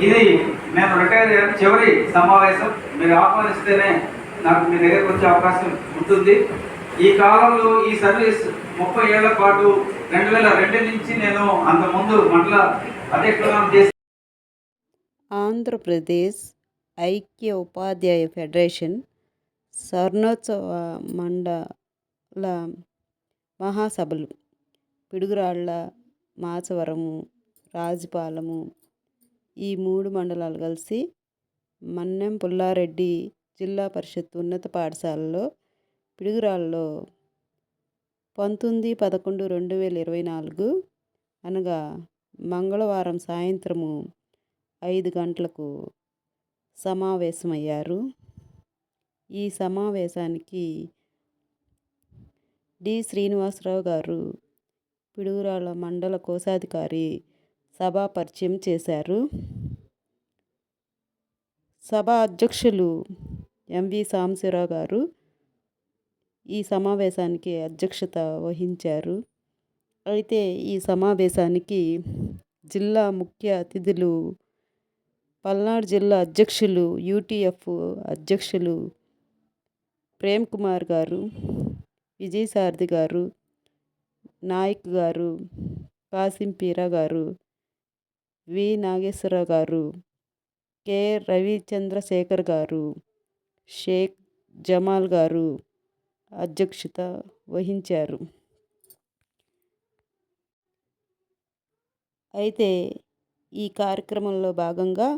ఇది నేను రిటైర్ అయిన చివరి సమావేశం. మీరు ఆహ్వానిస్తేనే నాకు మీ దగ్గరకు వచ్చే అవకాశం ఉంటుంది. ఈ కాలంలో ఈ సర్వీస్ 30 ఏళ్ల పాటు 2002 నుంచి నేను అంతకుముందు మండల అధ్యక్షులుగా చేసి ఆంధ్రప్రదేశ్ ఐక్య ఉపాధ్యాయ ఫెడరేషన్ స్వర్ణోత్సవ మండల మహాసభలు పిడుగురాళ్ళ, మాచవరము, రాజుపాలెము ఈ 3 మండలాలు కలిసి మన్నెం పుల్లారెడ్డి జిల్లా పరిషత్ ఉన్నత పాఠశాలలో పిడుగురాళ్ళలో 19/11/2024 అనగా మంగళవారం సాయంత్రము 5 గంటలకు సమావేశమయ్యారు. ఈ సమావేశానికి డి శ్రీనివాసరావు గారు పిడుగురాళ్ళ మండల కోశాధికారి సభా పరిచయం చేశారు. సభా అధ్యక్షులు ఎంవి సాంబశివరావు గారు ఈ సమావేశానికి అధ్యక్షత వహించారు. అయితే ఈ సమావేశానికి జిల్లా ముఖ్య అతిథులు పల్నాడు జిల్లా అధ్యక్షులు యూటీఎఫ్ అధ్యక్షులు ప్రేమ్ కుమార్ గారు, విజయసారథి గారు, నాయక్ గారు, కాసిం పీరా గారు, వి నాగేశ్వరరావు గారు, కె రవిచంద్రశేఖర్ గారు, షేక్ జమాల్ గారు అధ్యక్షత వహించారు. అయితే ఈ కార్యక్రమంలో భాగంగా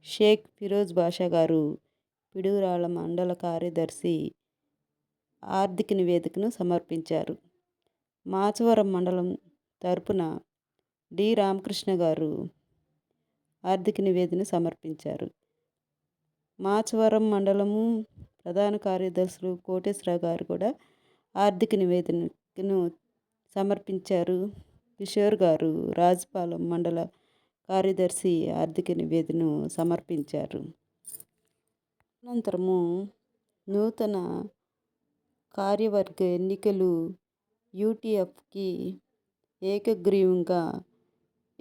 షేక్ ఫిరోజ్ బాషా గారు పిడుగురాళ్ళ మండల కార్యదర్శి ఆర్థిక నివేదికను సమర్పించారు. మాచవరం మండలం తరపున డి రామకృష్ణ గారు ఆర్థిక నివేదన సమర్పించారు. మాచవరం మండలము ప్రధాన కార్యదర్శులు కోటేశ్వరరావు గారు కూడా ఆర్థిక నివేదనను సమర్పించారు. కిషోర్ గారు రాజుపాలెం మండల కార్యదర్శి ఆర్థిక నివేదనను సమర్పించారు. అనంతరము నూతన కార్యవర్గ ఎన్నికలు యూటీఎఫ్కి ఏకగ్రీవంగా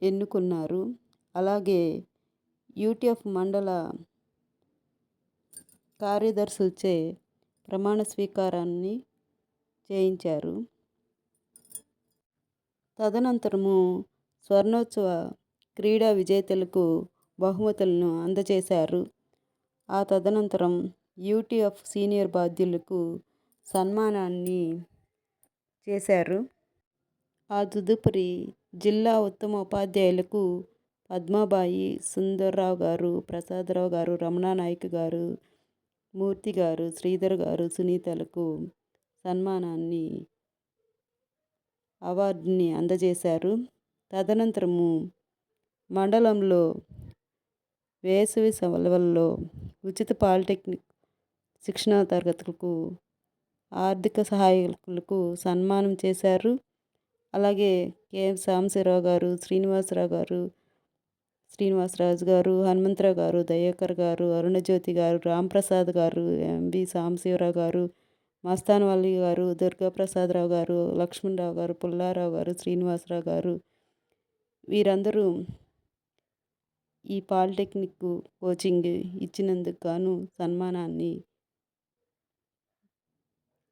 ఎన్నుకున్నారు. అలాగే యూటీఎఫ్ మండల కార్యదర్శులచే ప్రమాణ స్వీకారాన్ని చేయించారు. తదనంతరము స్వర్ణోత్సవ క్రీడా విజేతలకు బహుమతులను అందజేశారు. ఆ తదనంతరం యూటీఎఫ్ సీనియర్ బాధ్యులకు సన్మానాన్ని చేశారు. ఆ తదుపరి జిల్లా ఉత్తమ ఉపాధ్యాయులకు పద్మాబాయి, సుందర్రావు గారు, ప్రసాదరావు గారు, రమణానాయక్ గారు, మూర్తి గారు, శ్రీధర్ గారు, సునీతలకు సన్మానాన్ని అవార్డుని అందజేశారు. తదనంతరము మండలంలో వేసవి సెలవుల్లో ఉచిత పాలిటెక్నిక్ శిక్షణా తరగతులకు ఆర్థిక సహాయకులకు సన్మానం చేశారు. అలాగే కె సాంబశివరావు గారు, శ్రీనివాసరాజు గారు, హనుమంతరావు గారు, దయాకర్ గారు, అరుణజ్యోతి గారు, రాంప్రసాద్ గారు, ఎంవి సాంబశివరావు గారు, మస్తానవల్లి గారు, దుర్గాప్రసాదరావు గారు, లక్ష్మణరావు గారు, పుల్లారావు గారు, శ్రీనివాసరావు గారు వీరందరూ ఈ పాలిటెక్నిక్ కోచింగ్ ఇచ్చినందుకు గాను సన్మానాన్ని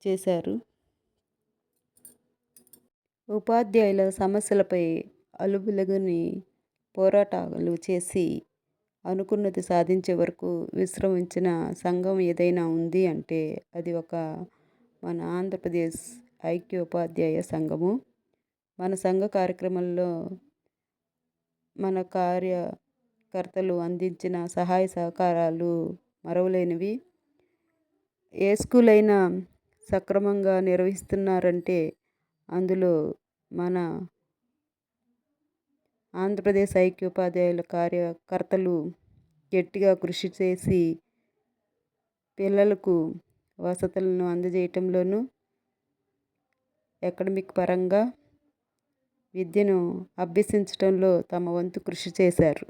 చేశారు. ఉపాధ్యాయుల సమస్యలపై అలుబెలుగని పోరాటాలు చేసి అనుకున్నది సాధించే వరకు విశ్రమించిన సంఘం ఏదైనా ఉంది అంటే అది మన ఆంధ్రప్రదేశ్ ఐక్య ఉపాధ్యాయ సంఘము. మన సంఘ కార్యక్రమంలో మన కార్యకర్తలు అందించిన సహాయ సహకారాలు మరువలేనివి. ఏ స్కూల్ అయినా సక్రమంగా నిర్వహిస్తున్నారంటే అందులో మన ఆంధ్రప్రదేశ్ ఐక్య ఉపాధ్యాయుల కార్యకర్తలు గట్టిగా కృషి చేసి పిల్లలకు వసతులను అందజేయటంలోనూ అకాడమిక్ పరంగా విద్యను అభ్యసించడంలో తమ వంతు కృషి చేశారు.